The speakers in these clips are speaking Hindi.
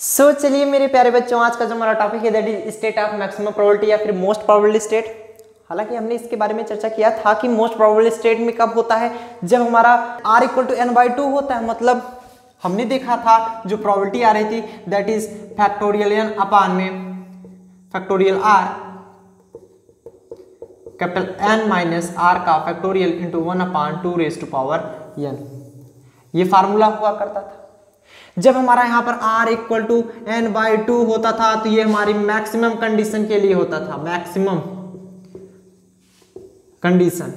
चलिए मेरे प्यारे बच्चों, आज का जो हमारा टॉपिक है that is state of maximum probability या फिर मोस्ट प्रोबेबल स्टेट। हालांकि हमने इसके बारे में चर्चा किया था कि मोस्ट प्रोबेबल स्टेट में कब होता है, जब हमारा r इक्वल टू n/2 होता है। मतलब हमने देखा था जो प्रोबेबिलिटी आ रही थी दैट इज फैक्टोरियल n अपान में factorial r capital n minus r का फैक्टोरियल इंटू 1/2n। ये फार्मूला हुआ करता था। जब हमारा यहाँ पर r इक्वल टू n/2 होता था तो ये हमारी मैक्सिमम कंडीशन के लिए होता था। मैक्सिमम कंडीशन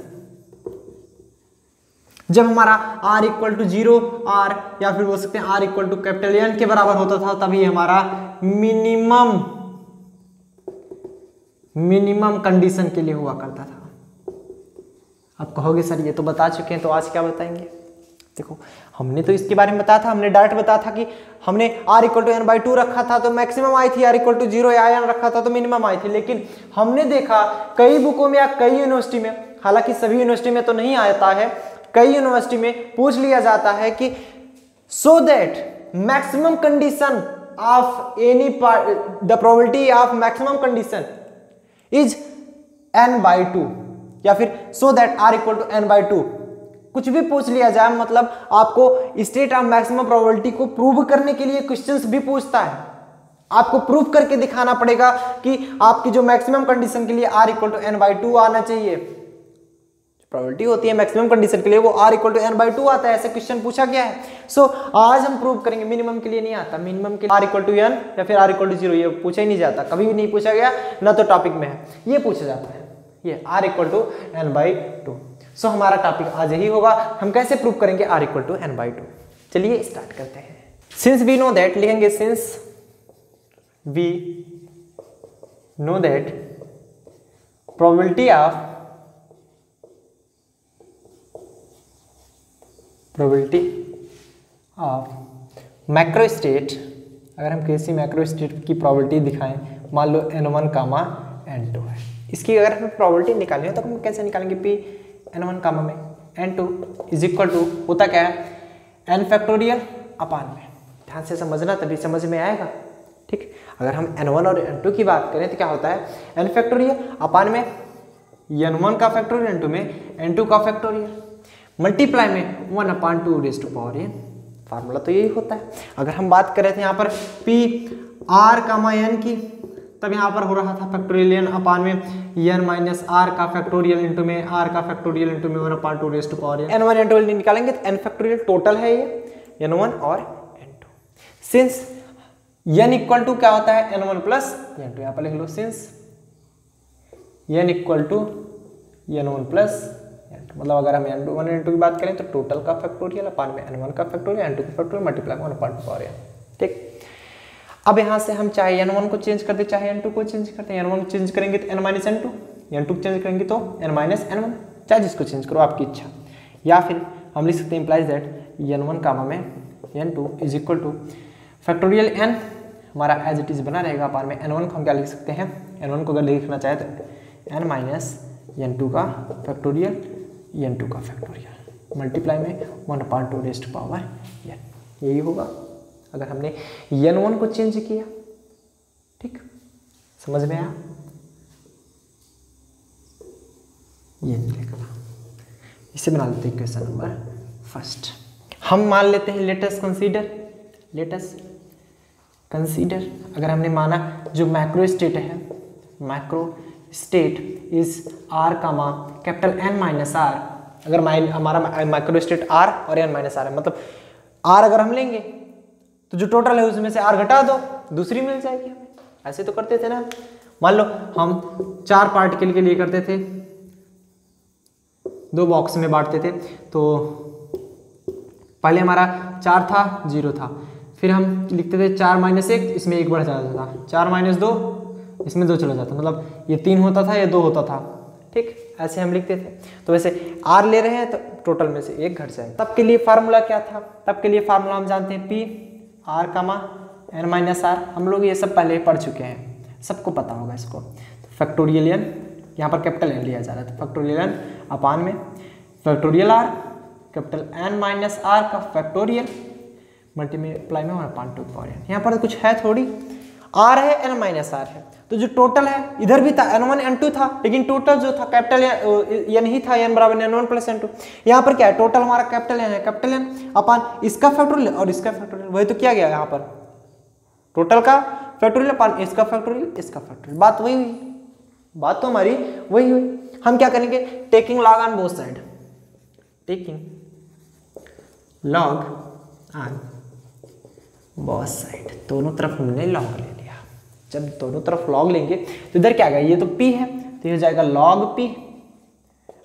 जब हमारा r इक्वल टू 0 r या फिर बोल सकते हैं r equal to capital N के बराबर होता था, तभी हमारा मिनिमम कंडीशन के लिए हुआ करता था। आप कहोगे सर ये तो बता चुके हैं, तो आज क्या बताएंगे? देखो, हमने तो इसके बारे में बताया था, हमने डायरेक्ट बताया था कि हमने r इक्वल टू n/2 रखा था तो मैक्सिमम आई थी, r इक्वल टू 0 या n रखा था तो मिनिमम आई थी। लेकिन हमने देखा कई बुकों में या कई यूनिवर्सिटी में, हालांकि सभी यूनिवर्सिटी में तो नहीं आता है, कई यूनिवर्सिटी में पूछ लिया जाता है कि so that maximum condition of any the probability of maximum condition is n/2 या फिर so that r equal to n/2। कुछ भी पूछ लिया जाए, मतलब आपको स्टेट ऑफ मैक्सिमम प्रोबेबिलिटी को प्रूव करने के लिए क्वेश्चंस भी पूछता है। आपको प्रूव करके दिखाना पड़ेगा कि आपकी जो मैक्सिमम कंडीशन के लिए r इक्वल टू n/2 आना चाहिए। प्रोबेबिलिटी होती है मैक्सिमम कंडीशन के लिए वो r इक्वल टू n/2 आता है, ऐसे क्वेश्चन पूछा गया है। सो आज हम प्रूव करेंगे। मिनिमम के लिए नहीं आता, मिनिमम के लिए r इक्वल टू n या फिर r इक्वल टू 0 ये पूछा ही नहीं जाता, कभी भी नहीं पूछा गया, ना तो टॉपिक में है, ये पूछा जाता है, ये r इक्वल टू n/2। सो हमारा टॉपिक आज यही होगा, हम कैसे प्रूव करेंगे r इक्वल टू n/2। चलिए स्टार्ट करते हैं। सिंस वी नो दैट, लिखेंगे since we know that probability of macro state, अगर हम किसी मैक्रो स्टेट की प्रोबेबिलिटी दिखाएं, मान लो n1 कामा n2 है, इसकी अगर हमें प्रोबेबिलिटी निकालनी हो तो हम कैसे निकालेंगे? p n1 कामा में n2 इज इक्वल टू होता क्या है n फैक्टोरियल अपान में। ध्यान से समझना तभी समझ में आएगा, ठीक। अगर हम n1 और n2 की बात करें तो क्या होता है n फैक्टोरियल अपान में n1 का फैक्टोरियल n2 में n2 का फैक्टोरियल मल्टीप्लाई में 1/2n। फार्मूला तो यही होता है। अगर हम बात करें थे यहाँ पर p r कामा n की, तब यहाँ पर हो रहा था फैक्टोरियल n अपान में n माइनस r का फैक्टोरियल इंटू में r का फैक्टोरियल इंटू में 1/2n। n1 n2 निकालेंगे तो n फैक्टोरियल टोटल है ये n1 और n2। Since n equal to क्या होता है n1 प्लस n2, यहाँ पर लिख लो since n equal to n1 plus n2, मतलब अगर हम n1 n2 की बात करें तो टोटल का फैक्टोरियल अपान में n1 का फैक्टोरियल n2 का फैक्टोरियल मल्टीप्लाई 1/2n, ठीक। अब यहाँ से हम चाहे n1 को चेंज कर दे चाहे n2 को चेंज करते हैं। n1 को चेंज करेंगे तो n माइनस n2, n2 को चेंज करेंगे तो n माइनस n1, चाहे जिसको चेंज करो आपकी इच्छा। या फिर हम लिख सकते हैं इम्प्लाइज दैट n1 कामा में n2 is equal two factorial n, हमारा एज इट इज बना रहेगा अपान में n1 को हम क्या लिख सकते हैं, n1 को अगर लिखना चाहे तो n माइनस n2 का फैक्टोरियल n2 का फैक्टोरियल मल्टीप्लाई में 1/2n। यही होगा अगर हमने n1 को चेंज किया, ठीक। समझ में आया? ये निकला। इसे बना लेते हैं क्वेश्चन नंबर फर्स्ट। हम मान लेते हैं लेटस कंसीडर अगर हमने माना जो मैक्रो स्टेट है, macro state is r comma capital N minus r। अगर हमारा मैक्रो स्टेट r और n माइनस r है, मतलब r अगर हम लेंगे तो जो टोटल है उसमें से r घटा दो, दूसरी मिल जाएगी हमें। ऐसे तो करते थे ना। मान लो हम 4 पार्टिकल के लिए करते थे, 2 बॉक्स में बांटते थे, तो पहले हमारा 4 था 0 था, फिर हम लिखते थे 4 माइनस 1, इसमें 1 बढ़ जाता था, 4 माइनस 2 इसमें 2 चला जाता, मतलब ये 3 होता था, ये 2 होता था, ठीक। ऐसे हम लिखते थे। तो वैसे r ले रहे हैं तो टोटल में से 1 घट जाएगा। तब के लिए फार्मूला क्या था? तब के लिए फार्मूला हम जानते हैं p r कामा n माइनस r। हम लोग ये सब पहले ही पढ़ चुके हैं, सबको पता होगा इसको। तो फैक्टोरियल n, यहाँ पर कैपिटल n लिया जा रहा है, तो फैक्टोरियल n अपान में factorial r capital N minus r का फैक्टोरियल मल्टीप्लाई में 1/2n। यहाँ पर कुछ है थोड़ी, r है n माइनस आर है, तो जो टोटल है इधर भी था n1 n2 था, लेकिन टोटल जो था कैपिटल n ही था, n बराबर n1 प्लस n2। यहाँ पर क्या है, टोटल हमारा कैपिटल n है, कैपिटल n अपान इसका फैक्टोरियल और इसका फैक्टोरियल, वही तो किया गया यहाँ पर, टोटल का फैक्टोरियल अपान इसका फैक्टोरियल, इसका फैक्टोरियल, बात वही हुई, बात तो हमारी वही हुई। हम क्या करेंगे, taking log on both side, taking log on both side, दोनों तरफ हमने लॉग ले लिया। जब दोनों तरफ लॉग लेंगे तो इधर क्या आएगा, ये तो p है तो ये जाएगा log p।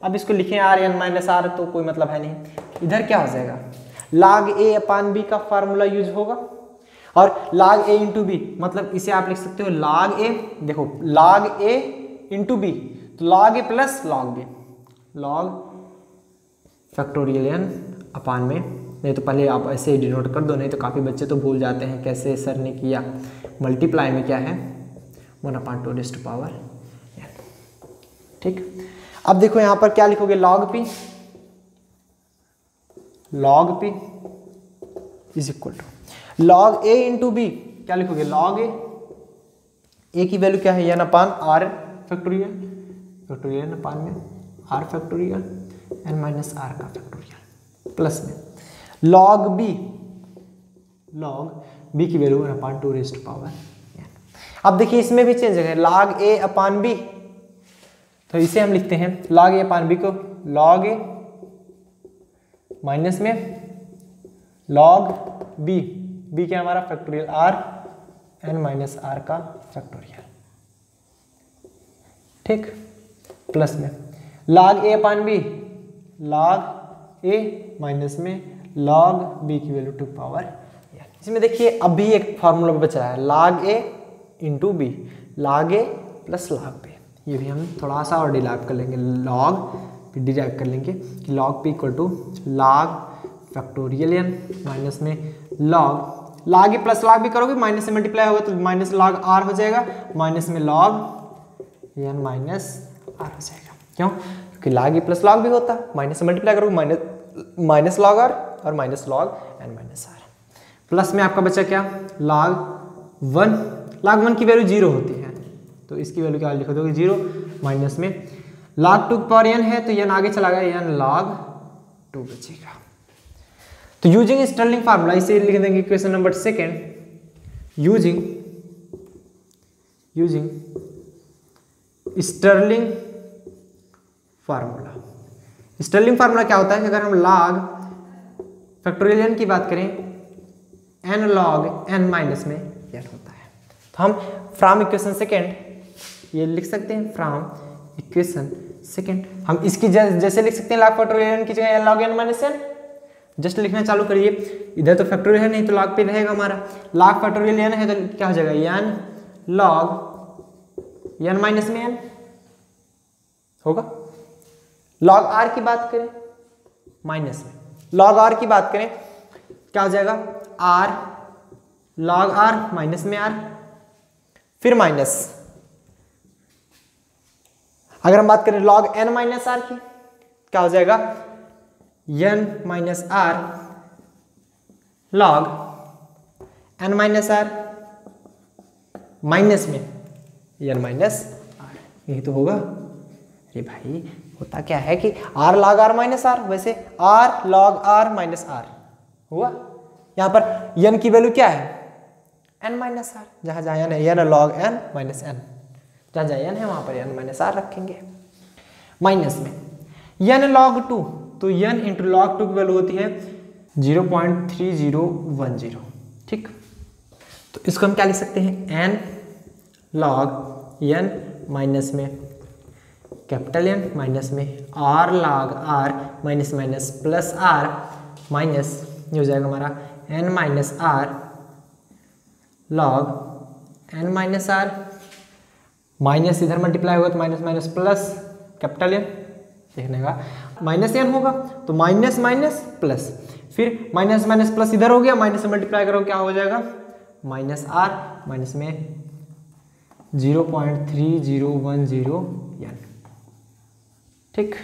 अब इसको लिखें r n माइनस आर तो कोई मतलब है नहीं, इधर क्या हो जाएगा log a अपान b का फार्मूला यूज होगा, और log a इंटू बी, मतलब इसे आप लिख सकते हो log a, देखो log a इंटू बी, तो log a plus log b, log factorial n अपान में, नहीं तो पहले आप ऐसे डिनोट कर दो, नहीं तो काफ़ी बच्चे तो भूल जाते हैं कैसे सर ने किया। मल्टीप्लाई में क्या है 1/2n, ठीक। अब देखो यहाँ पर क्या लिखोगे, log p is equal to log a into B, क्या लिखोगे log a की वैल्यू क्या है n upon R factorial upon में r factorial n minus R का फैक्टोरियल, प्लस में log b की वैल्यू 1/2n। अब देखिए इसमें भी चेंज है, log a अपान b, तो इसे हम लिखते हैं log a अपान b को log a माइनस में log b क्या हमारा factorial r n minus R का फैक्टोरियल, ठीक, प्लस में log a upon b log a minus में log b की वैल्यू 2n। इसमें देखिए अब भी एक फार्मूला बचा है, log a into B, log a plus log b, ये भी हम थोड़ा सा और डिराइव कर लेंगे, डिराइव कर लेंगे कि log p equal to log factorial n minus में log a plus log b करोगे, माइनस से मल्टीप्लाई होगा तो माइनस log r हो जाएगा, माइनस में log n माइनस r हो जाएगा। क्यों, क्योंकि log a plus log b होता है, माइनस से मल्टीप्लाई करोगे माइनस log r और minus log n minus r, plus में आपका बचा क्या log 1 की वैल्यू 0 होती है, तो इसकी वैल्यू क्या लिखो दोगे 0, माइनस में log 2 पावर n है तो n आगे चला गया, n log 2 बचेगा। तो यूजिंग स्टर्लिंग फार्मूला, इसे लिख देंगे equation number second, using Stirling formula. Stirling formula क्या होता है कि अगर हम log फैक्टोरियल n की बात करें, n log n माइनस में n होता है, तो हम फ्रॉम इक्वेशन सेकेंड ये लिख सकते हैं, फ्रॉम इक्वेशन सेकेंड हम इसकी जैसे लिख सकते हैं log फैक्टोरियल n की जगह n log n minus n, just लिखना चालू करिए, इधर तो फैक्टोरियल है नहीं तो log पे रहेगा हमारा, log फैक्टोरियल n है तो क्या हो जाएगा n log n माइनस में n होगा। log r की बात करें माइनस में, log r की बात करें क्या हो जाएगा r log r माइनस में r, फिर माइनस, अगर हम बात करें log n माइनस r की क्या हो जाएगा n minus r log n minus r minus में n माइनस r, यही तो होगा। अरे भाई होता क्या है कि r log r minus r, वैसे r log r minus r हुआ, यहाँ पर n की वैल्यू क्या है n माइनस r, जहाँ जहाँ n है n log n minus n, जहाँ जहाँ n है वहाँ पर n माइनस r रखेंगे, माइनस में n log 2, तो n इंटू log 2 की वैल्यू होती है 0.3010, ठीक, तो इसको हम क्या लिख सकते हैं n log n माइनस में कैपिटल N माइनस में r log r minus minus plus r minus ये हो जाएगा हमारा n minus r log n minus r, minus इधर मल्टीप्लाई होगा तो minus minus plus capital N, देखने का माइनस n होगा तो माइनस माइनस प्लस, फिर माइनस माइनस प्लस इधर हो गया, माइनस से मल्टीप्लाई करो क्या हो जाएगा माइनस r माइनस में 0.3010 n, ठीक।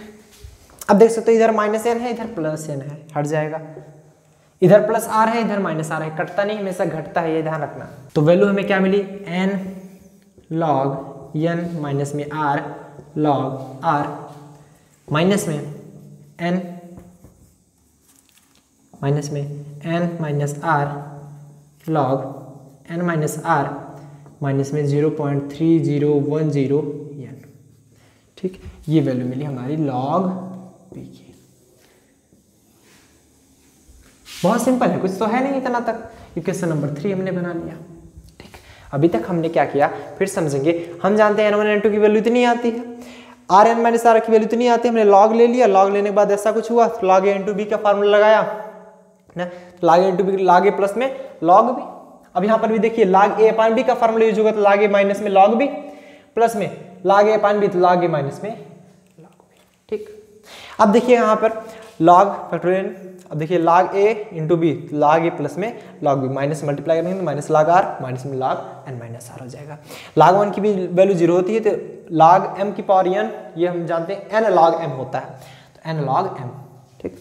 अब देख सकते हो इधर माइनस n है इधर प्लस n है, हट जाएगा, इधर प्लस आर है, इधर माइनस आर है, कटता नहीं, हमेशा घटता है, ये ध्यान रखना। तो वैल्यू हमें क्या मिली, n log n माइनस में r log r माइनस में n माइनस में n minus r log n minus r minus में 0.3010 n। ठीक, ये वैल्यू मिली हमारी log p की। बहुत सिंपल है, कुछ तो है नहीं इतना तक। इक्वेशन नंबर 3 हमने बना लिया। ठीक, अभी तक हमने क्या किया फिर समझेंगे। हम जानते हैं n1 n2 की वैल्यू इतनी आती है, rn माइनस r की वैल्यू इतनी आती है, हमने log ले लिया। log लेने के बाद ऐसा कुछ हुआ तो log a इंटू बी का फार्मूला लगाया ना, log a into B, log a plus में log b। अब यहाँ पर भी देखिए log a अपान b का फार्मूला यूज होगा तो log a माइनस में log b प्लस में log a अपान b तो log a माइनस में log b। ठीक, अब देखिए यहाँ पर log फैक्टोरियल, अब देखिए log a into B, log a plus में log b, माइनस मल्टीप्लाई करेंगे तो माइनस log r माइनस में log n माइनस r हो जाएगा। log 1 की भी वैल्यू 0 होती है तो log m की पावर n, ये हम जानते हैं n log m होता है, तो n log m। ठीक,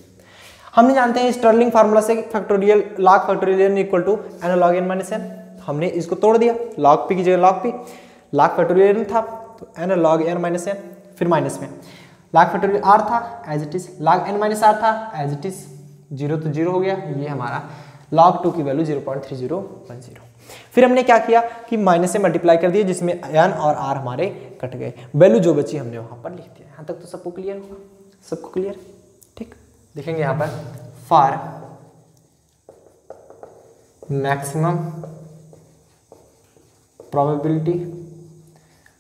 हमने जानते हैं स्टर्लिंग फार्मूला से factorial log factorial n equal to n log n minus n। हमने इसको तोड़ दिया, log p की जगह log p, log factorial n था तो n log n minus n, फिर माइनस में log फैक्टोरियल r था as it is, log n minus r था एज इट इज, 0 तो 0 हो गया, ये हमारा log 2 की वैल्यू 0.3010। फिर हमने क्या किया कि माइनस से मल्टीप्लाई कर दिया जिसमें n और r हमारे कट गए, वैल्यू जो बची हमने वहां पर लिख दिया। यहाँ तक तो सबको क्लियर होगा, सबको क्लियर। ठीक, देखेंगे यहाँ पर for maximum probability,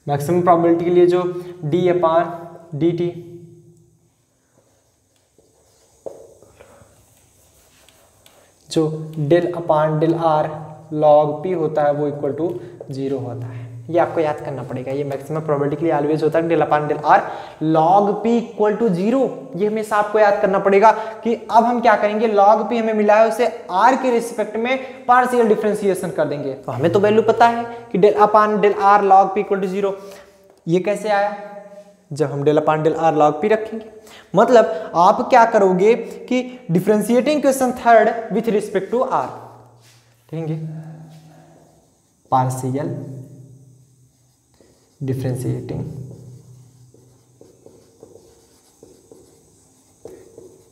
maximum probability के लिए जो d अपान dt जो del upon del are log p होता है वो इक्वल टू 0 होता है। ये आपको याद करना पड़ेगा, ये मैक्सिमम प्रोबेबिलिटी के लिए ऑलवेज होता है del upon del are log p equal to 0। ये हमेशा आपको याद करना पड़ेगा कि अब हम क्या करेंगे, log p हमें मिला है उसे r के रिस्पेक्ट में पार्शियल डिफरेंशिएशन कर देंगे। तो हमें तो वैल्यू पता है कि del upon del are log p equal to 0। ये कैसे आया, जब हम del upon del are log p रखेंगे। मतलब आप क्या करोगे कि differentiating equation third with respect to R देंगे, partial differentiating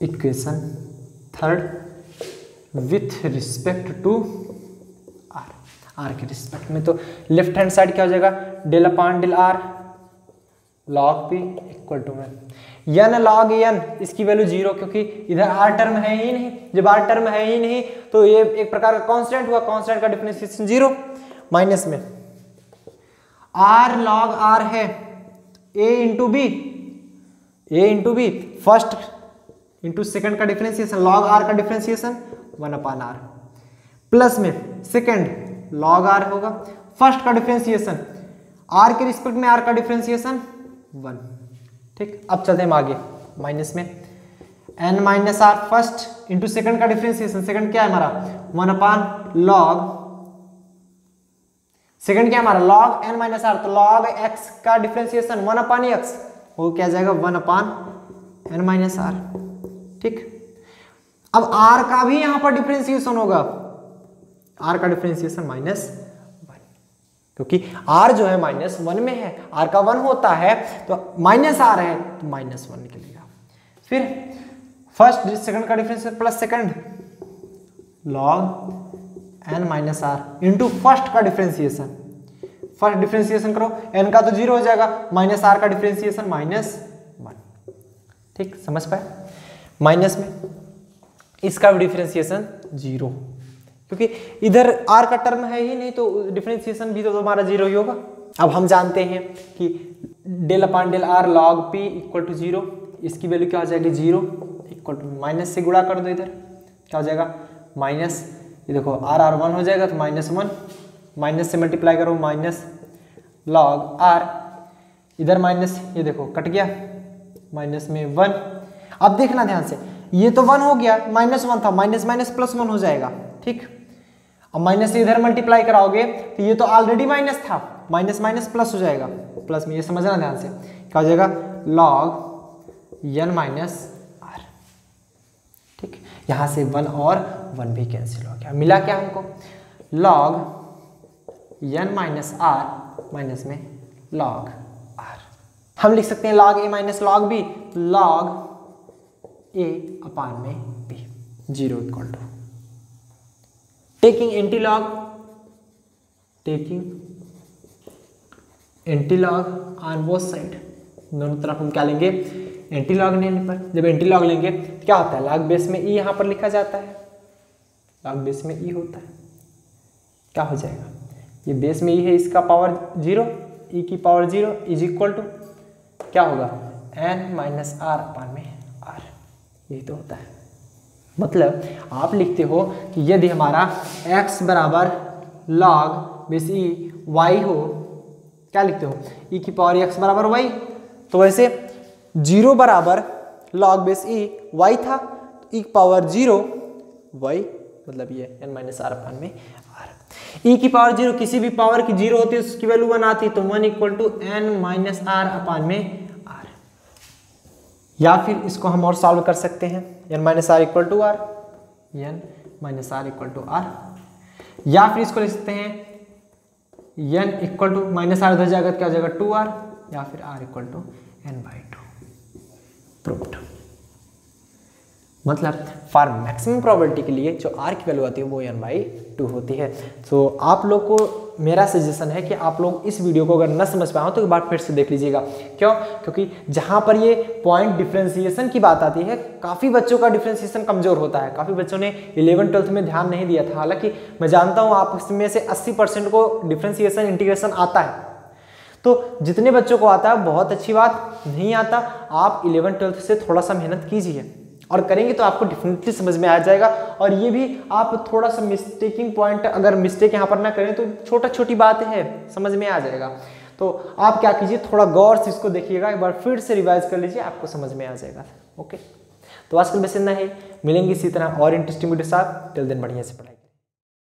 equation third with respect to R, R के रिस्पेक्ट में। तो लेफ्ट हैंड साइड क्या हो जाएगा, del upon del are log p equal to में n log n, इसकी वैल्यू 0 क्योंकि इधर r टर्म है ही नहीं। जब r टर्म है ही नहीं तो ये एक प्रकार का कांस्टेंट हुआ, कांस्टेंट का डिफरेंशिएशन 0, माइनस में r log r है a इंटू बी, फर्स्ट इंटू सेकंड का डिफरेंशिएशन log r का डिफरेंशिएशन 1 अपान r, प्लस में सेकंड log r होगा, फर्स्ट का डिफरेंशिएशन r के रिस्पेक्ट में r का डिफरेंशिएशन 1। ठीक, अब चलते हैं आगे, माइनस में n minus r first into second का डिफरेंशिएशन, सेकंड क्या है हमारा 1 अपान लॉग, सेकंड क्या है हमारा log n माइनस आर, तो log x का डिफरेंशिएशन 1 अपान x, वो क्या जाएगा 1 अपान n माइनस आर। ठीक, अब r का भी यहां पर डिफरेंशिएशन होगा, r का डिफरेंशिएशन -1 क्योंकि r जो है -1 में है, r का 1 होता है तो माइनस r है तो -1 निकलेगा। फिर फर्स्ट सेकंड का differentiation plus second log n minus r into first का डिफरेंशिएशन, फर्स्ट डिफरेंशिएशन करो n का तो 0 हो जाएगा, माइनस r का डिफरेंशिएशन -1। ठीक, समझ पाए, माइनस में इसका भी डिफरेंशिएशन 0 क्योंकि इधर r का टर्म है ही नहीं तो डिफरेंशिएशन भी तो हमारा 0 ही होगा। अब हम जानते हैं कि del upon del are log p equal to 0, इसकी वैल्यू क्या हो जाएगी 0 इक्वल टू माइनस से गुणा कर दो, इधर क्या हो जाएगा माइनस, ये देखो r 1 हो जाएगा तो -1, माइनस से मल्टीप्लाई करो माइनस log r, इधर माइनस, ये देखो कट गया, माइनस में 1। अब देखना ध्यान से, ये तो 1 हो गया, -1 था, माइनस माइनस प्लस 1 हो जाएगा। ठीक, अब माइनस से इधर मल्टीप्लाई कराओगे तो ये तो ऑलरेडी माइनस था, माइनस माइनस प्लस हो जाएगा, प्लस में ये समझना ध्यान से, क्या हो जाएगा log n माइनस r। ठीक, यहाँ से 1 और 1 भी कैंसिल हो गया, मिला क्या हमको log n minus r minus में log r। हम लिख सकते हैं log a minus log b, log a upon में b, 0 equal to taking antilog on both side, दोनों तरफ हम क्या लेंगे एंटीलॉग लेने पर। जब एंटीलॉग लेंगे तो क्या होता है log बेस में e यहाँ पर लिखा जाता है, log बेस में e होता है, क्या हो जाएगा ये बेस में e है, इसका पावर 0, e की पावर 0 इज इक्वल टू क्या होगा n माइनस आर अपान में r, यही तो होता है। मतलब आप लिखते हो कि यदि हमारा x बराबर log बेस e y हो, क्या लिखते हो e की पावर x बराबर y, तो वैसे 0 बराबर log बेस e y था, e की पावर 0 y, मतलब ये n माइनस आर अपान में r। e की पावर 0 किसी भी पावर की 0 होती है उसकी वैल्यू 1 आती है, तो 1 equal to n minus R upon में r। या फिर इसको हम और सॉल्व कर सकते हैं, n minus r equal to r, n minus r equal to r. या फिर इसको लिख सकते हैं n equal to minus r इधर जाएगा क्या हो जाएगा 2r, या फिर r equal to n/2 proved. मतलब फॉर मैक्सिमम प्रोबेबिलिटी के लिए जो r की वैल्यू आती है वो n/2 होती है। तो आप लोग को मेरा सजेशन है कि आप लोग इस वीडियो को अगर न समझ पाओ तो एक बार फिर से देख लीजिएगा। क्यों? क्योंकि जहाँ पर ये पॉइंट डिफ्रेंसिएशन की बात आती है काफ़ी बच्चों का डिफ्रेंसिएशन कमज़ोर होता है, काफ़ी बच्चों ने 11th-12th में ध्यान नहीं दिया था। हालांकि मैं जानता हूँ आप इसमें से 80% को डिफ्रेंसिएशन इंटीग्रेशन आता है, तो जितने बच्चों को आता है बहुत अच्छी बात, नहीं आता आप 11th-12th से थोड़ा सा मेहनत कीजिए और करेंगे तो आपको डेफिनेटली समझ में आ जाएगा। और ये भी आप थोड़ा सा मिस्टेकिंग पॉइंट, अगर मिस्टेक यहाँ पर ना करें तो छोटी बात है, समझ में आ जाएगा। तो आप क्या कीजिए थोड़ा गौर से इसको देखिएगा, एक बार फिर से रिवाइज कर लीजिए, आपको समझ में आ जाएगा। ओके, तो आज कल बस इतना ही, मिलेंगे इसी तरह और इंटरेस्टिंग वीडियो साथ, टिल देन बढ़िया से पढ़ाई।